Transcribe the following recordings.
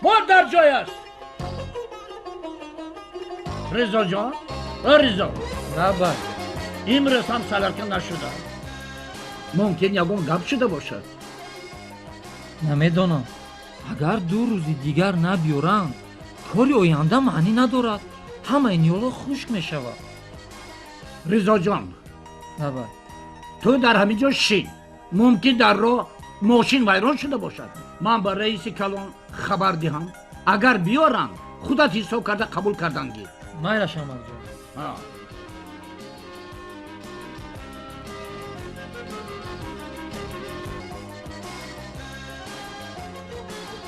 پا در جای است. رضا جان، رضا نباید. امروز هم سالارکن نشده. ممکن یگون گپ شده باشد. نمیدونم. اگر 2 روز دیگر نبیارند کاری آینده معنی ندارد. همه این یولا خشک میشود. رضا جان، نباید. تو در همین جا شین. ممکن در راه ماشین ویران شده باشد. من با رئیس کلان خبر دهم. اگر بیارند خودت حساب کرده قبول کردن گیر. مایل شمال جان.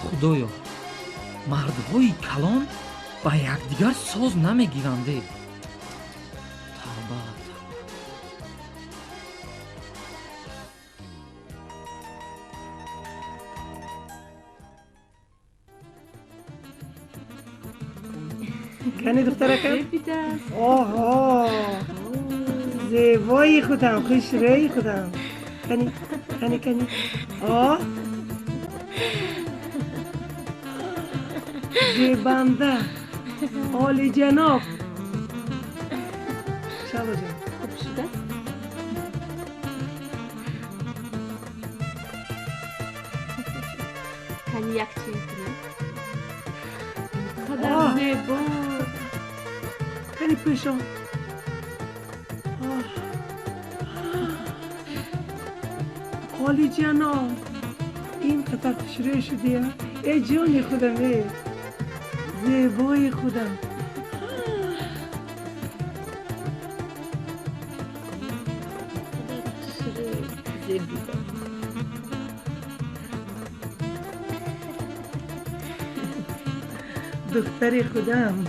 خدایا мардҳои калон ба якдигар соз намегиранде. тавба. کنی دخترکم؟ آها زیبایی خودم، خوش رای خودم. کنی آه زیبنده عالی جناب. شبا جان خوب شده؟ کنی یک چین کنی؟ قدر زیبا. کنی پیشم. عالی جناب این قطر خوشروی شدی ها؟ ای جانی خودم، ای زیبای خودم. دختری خودم،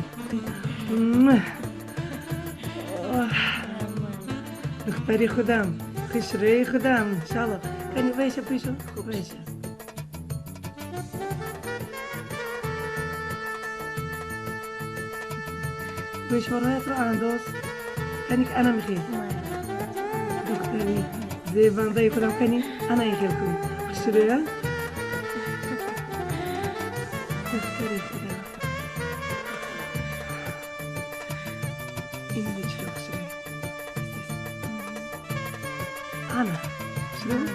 دختری خودم، خوشروی خودم. شالا کنی بایشه پیشم. بایشه گوشوارهایت رو انداز. کنی که انا میخوای دختری زیبنده خودم. کنی انا این خیل کن. خوشروی ها دختری خودم. این چرا خوشروی انا شروع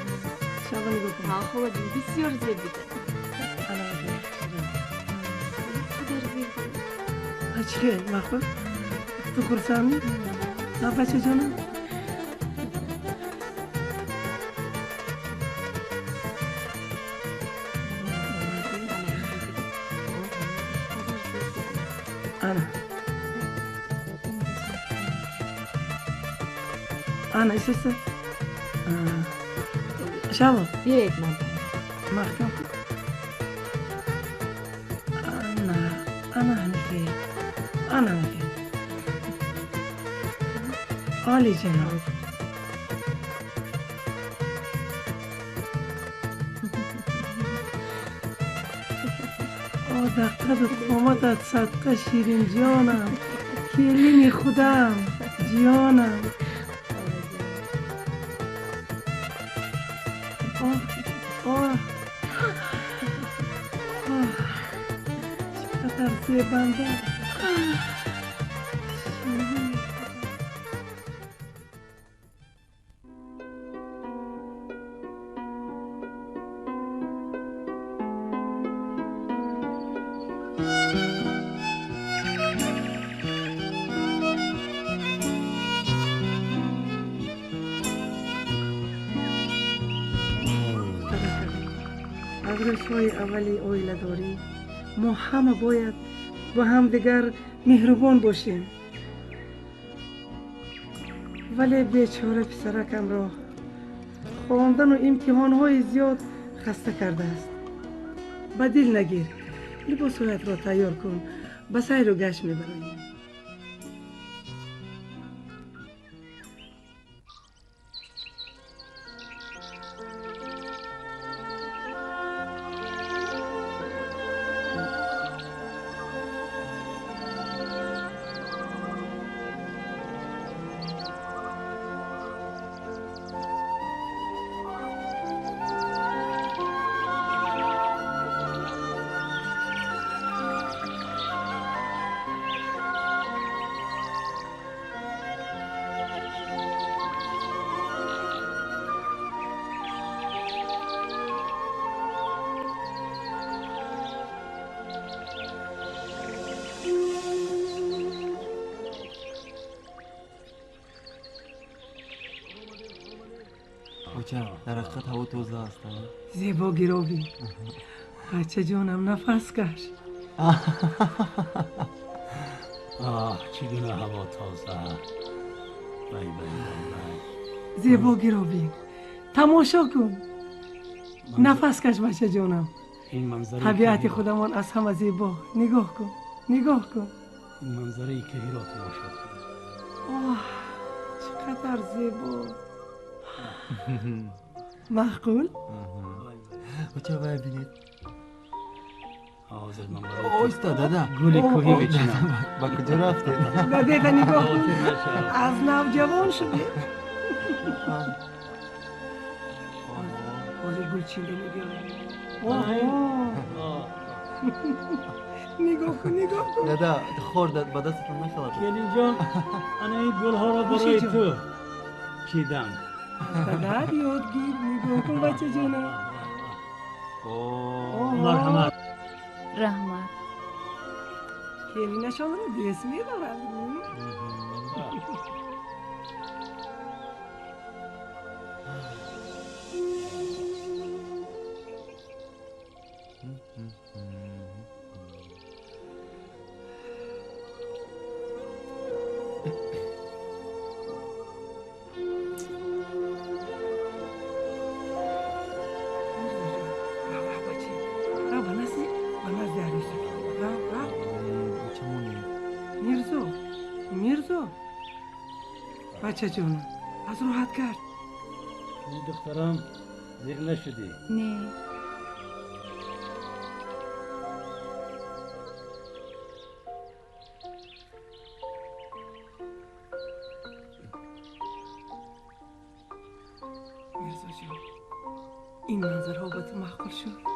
شبا نگاه کن. ها خوبه بسیار زیبیده. انا خوشروی قدر زیبا. چیه مخواه؟ تو خورسانی؟ نه بچه جانم؟ انا اساسا شبا بیایید من محکم کن. انا هنخی انا هنخی عالی جناب. دقت قامتت صدقه شیرین جانم، کلین خودم جانم. چقدر زیبنده. از روزهای اولی اویله داری ما همه باید با هم دیگر مهربان باشیم. ولی بیچاره پسرکم را خواندن و امتحانهای زیاد خسته کرده است. به دل نگیر، لباسهایت را تیار کن، به سیر و گشت میبریم. بچه در حقیقت هوا تازه است. زیبا گیروبی بچه جانم نفس کش. چگونه هوا تازه. بای بای بای. زیبا گیروبی تماشا کن. نفس کش بچه جانم. این منظره طبیعت خودمان از همه زیبا. نگاه کن نگاه کن. این منظره ای که هیرا تماشا کن. چقدر زیبا. معقول؟ بچه ببینید. حاضر من برای اوستا دادا گل کوهی بچینم. با کجا رفته؟ داده نگاه کن. از نوجوان شده. حاضر گل چینده نگاه کن نگاه کن. دادا خوردت با دستتون نخورد. کلی جان انا این گل ها را برای تو چیدم. چقدر یادگیر. نگاه کن بچه جانم. مرحمت. رحمت. کلی نشان رو دست میدارد. میرزا بچه جانم از راحت کرد. این دخترم زیر نشدی. نه. میرزا جان این منظرها با تو معقول شد؟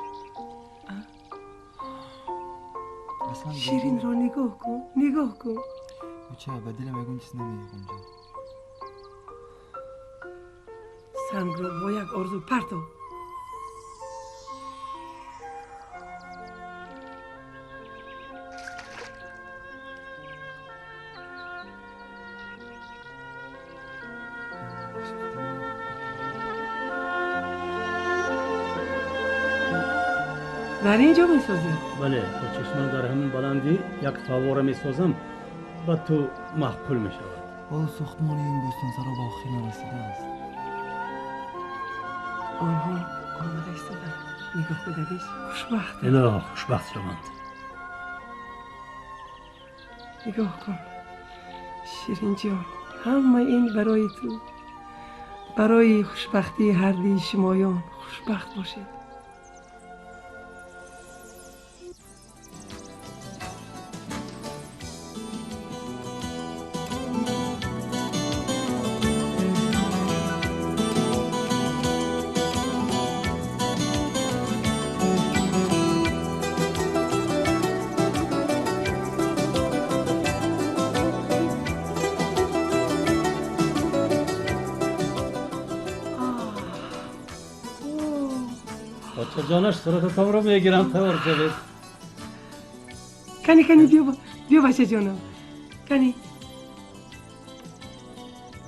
شیرین را نگاه کن نگاه کن. بچه به دلم یکون چیز نمیگه اونجا. سنگ را با یک آرزو پرتاب. در اینجا می سازی؟ بله با چشمان در همون بلندی یک تاواره می سازم و تو محکول می شود. حالا ساختمان این بستان سرا با آخری رسیده است. آنها آمده ایستادن. نگاه بدهیش خوشبخت. اله خوشبخت شوند. نگاه کن شیرین جان همه این برای تو. برای خوشبختی هر دی شمایان خوشبخت باشید. بچه جانش صورتتان رو میگیرم تور جوید. کنی بیا بچه جانم. کنی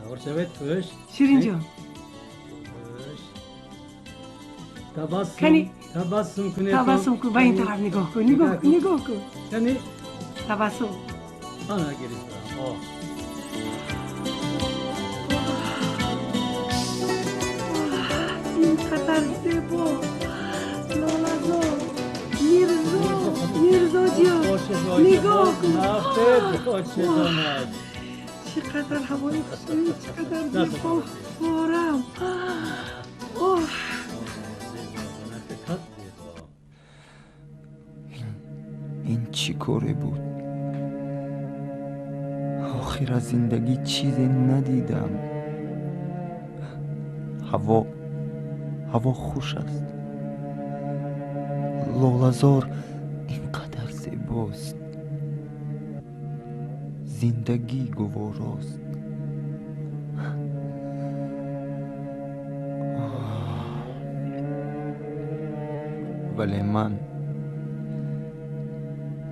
تور جوید توش. شیرین جان تبسم کنی تبسم کنی. تبسم کن. به این طرف نگاه کن. نگاه کن. کنی تبسم. آنا گریستم. این قدر زیبا. لالزار میرزا جان نگاه کن. چقدر هوای خوشی. چقدر زیبا. فارم. این چی کاره بود؟ آخر از زندگی چیزی ندیدم. هوا خوش است. لالزار اینقدر زیباست. زندگی گواراست. ولی من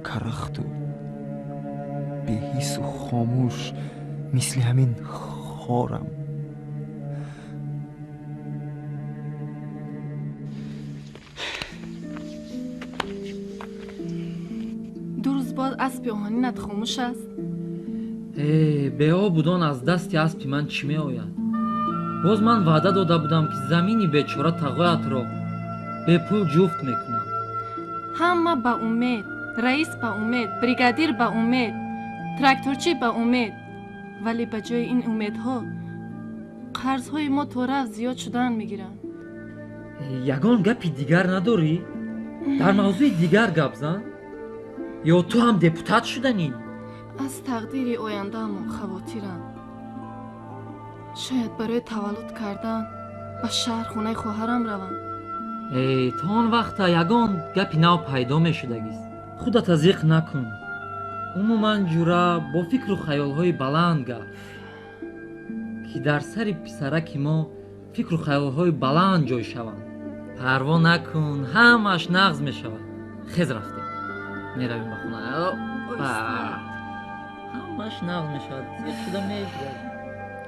کرخت و بی‌حس و خاموش مثل همین خارم. اسب آهنینت خاموش است؟ бео будан аз дасти аспи ман чӣ меояд? боз ман ваъда дода будам ки замини бечора тағоятро бепул ҷуфт мекунам. ҳама ба умед, раис ба умед, бригадир ба умед, тракторчӣ ба умед. вале ба ҷои ин умедҳо қарзҳои мо то рафт зиёд шудан мегиранд. ягон гапи дигар надорӣ? дар мавзӯи дигар гап зан? ё ту ҳам депутат шуданӣ? аз тақдири ояндаамон хавотирам. шояд барои таваллуд кардан ба шаҳр хонаи хоҳарам равам. то он вақта ягон гапи нав пайдо мешудагист. худат азиқ накун. умуман ҷура бо фикру хаёлҳои баланд гап, ки дар сари писараки мо фикру хаёлҳои баланд ҷой шаванд. парво накун, ҳамаш нағз мешавад. хез рафтем, меравем ба хона. ҳамаш нағз мешавад. зиёд шуда мешудад.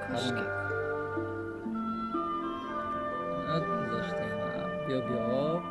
кашки بیا بیا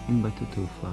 این به تو توفه.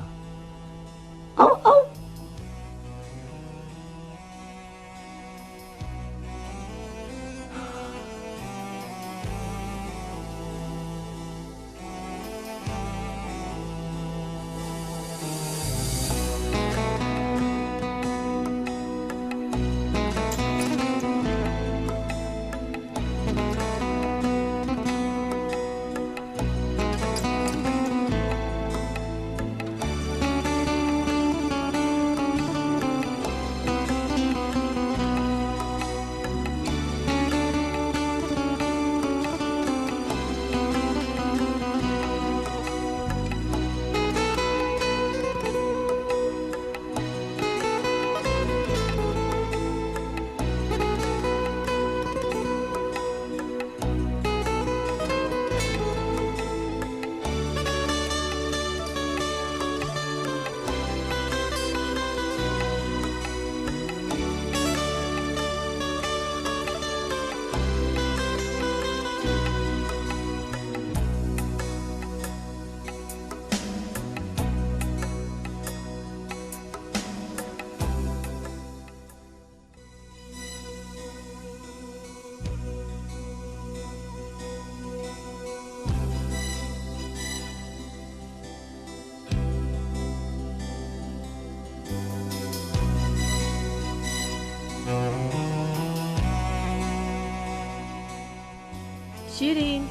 شیرین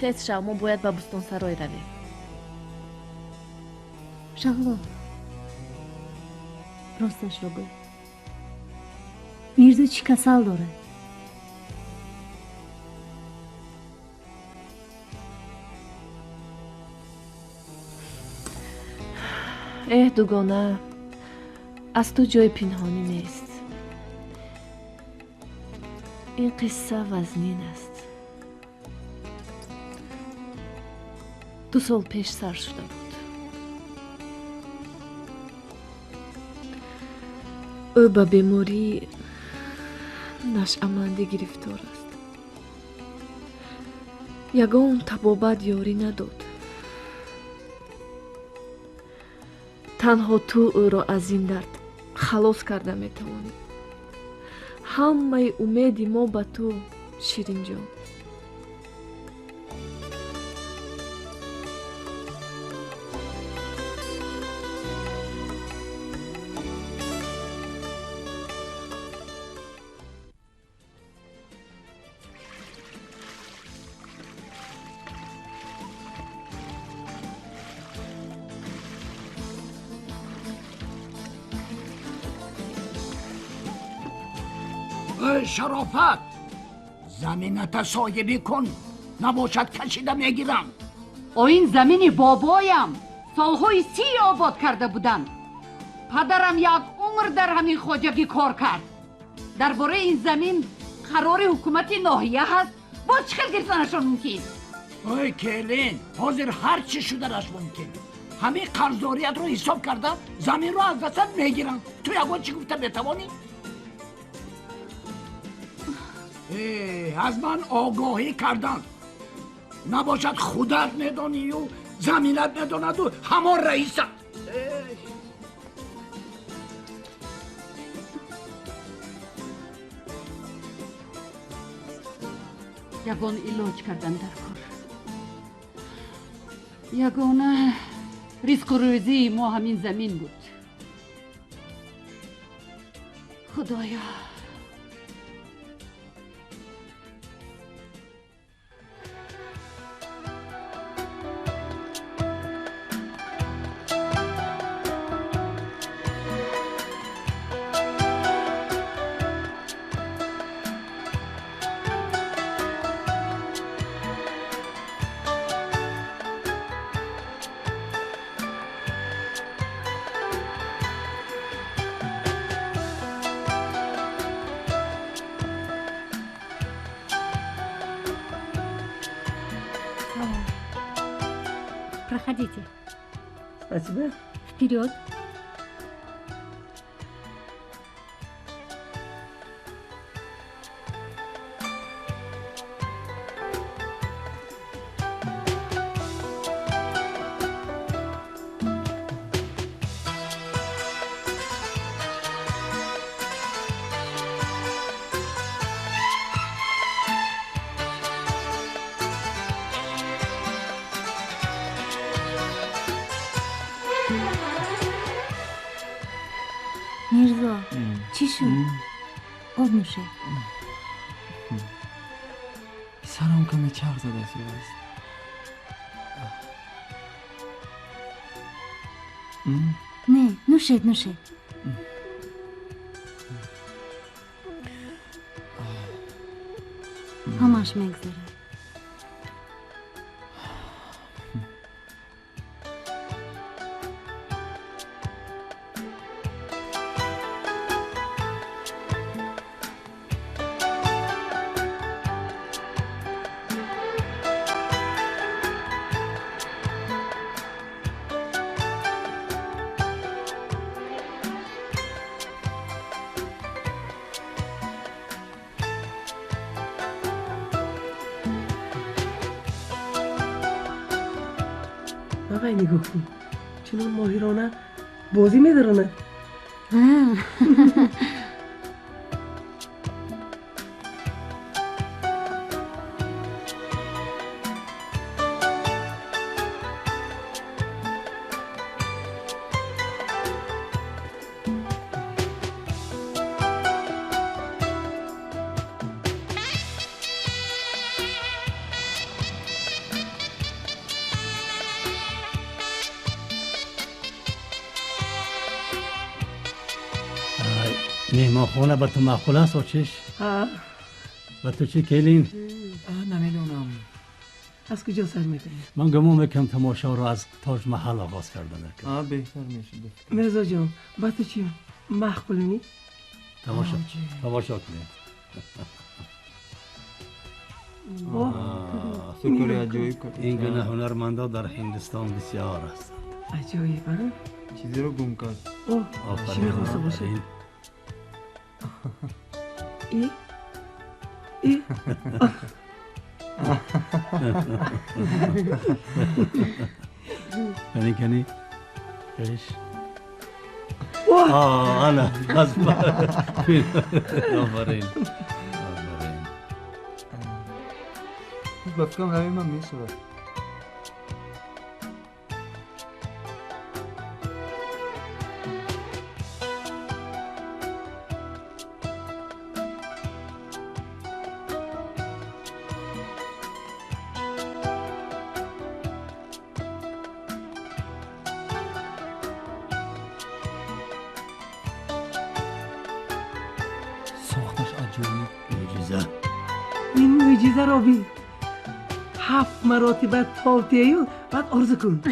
тез шав, мо бояд ба бӯстонсарой равем. شغلا راستش رو گو. میرزا چی کسل داره؟ دوگانه از تو جای پنهانی نیست. این قصه وزنین است. 2 سال پیش سر شده بود. او به بیماری نشأمندی گرفتار است. یگان طبابت یاری نداد. تنها تو او را از این درد خلاص کرده میتوانی. همه امیدی ما به تو، شیرین جان. شرافت زمینت صاحبی کن، نباشد کشیده میگیرم. این زمینی بابایم سالهای 30 آباد کرده بودند. پدرم یک عمر در همین خواجگی کار کرد. درباره این زمین قرار حکومت ناحیه هست. باز چه خیلی گرفتنشان ممکن؟ ای کلین، حاضر هر چی شده راش ممکن. همین قرضداریت رو حساب کرده زمین رو از دست میگیرن. تو یکان چی گفته بتوانی؟ از من آگاهی کردن، نباشد خودت ندانی و زمینت نداند و همان رئیسم. یگان علاج کردن در کار، یگانه ریسک و روزی ما همین زمین بود. خدایا Проходите. Спасибо. Вперед. میرزا چی شد؟ آب نوشه. سرم کمی چرخ زده است. نه نوشید نوشید. همش میگذره. آقای نگاه کن، چنان ماهرانه بازی میدارن. مهمانخانه به تو معقول است آچش؟ به تو چی کلین؟ نمیدونم. از کجا سر میکنی؟ من گمان میکنم تماشا رو از تاج محل آغاز کرده نکنم. بهتر میشه. مرزا جان با تو چی معقول نی؟ تماشا کنید. تو کاری عجایب کرد. این گونه هنرمندا در هندوستان بسیار است. عجایب ها؟ چیزی رو گم کرد. اوه چی آفرین میخواسته باشه؟ آفرین. ای؟ ای؟ کنی کنی کش واه انا غصب آفرین آفرین. به فکرم روی من میشود. ساختش عجایب. معجزه. این معجزه را بین 7 مراتب توطئه بعد عرض کن.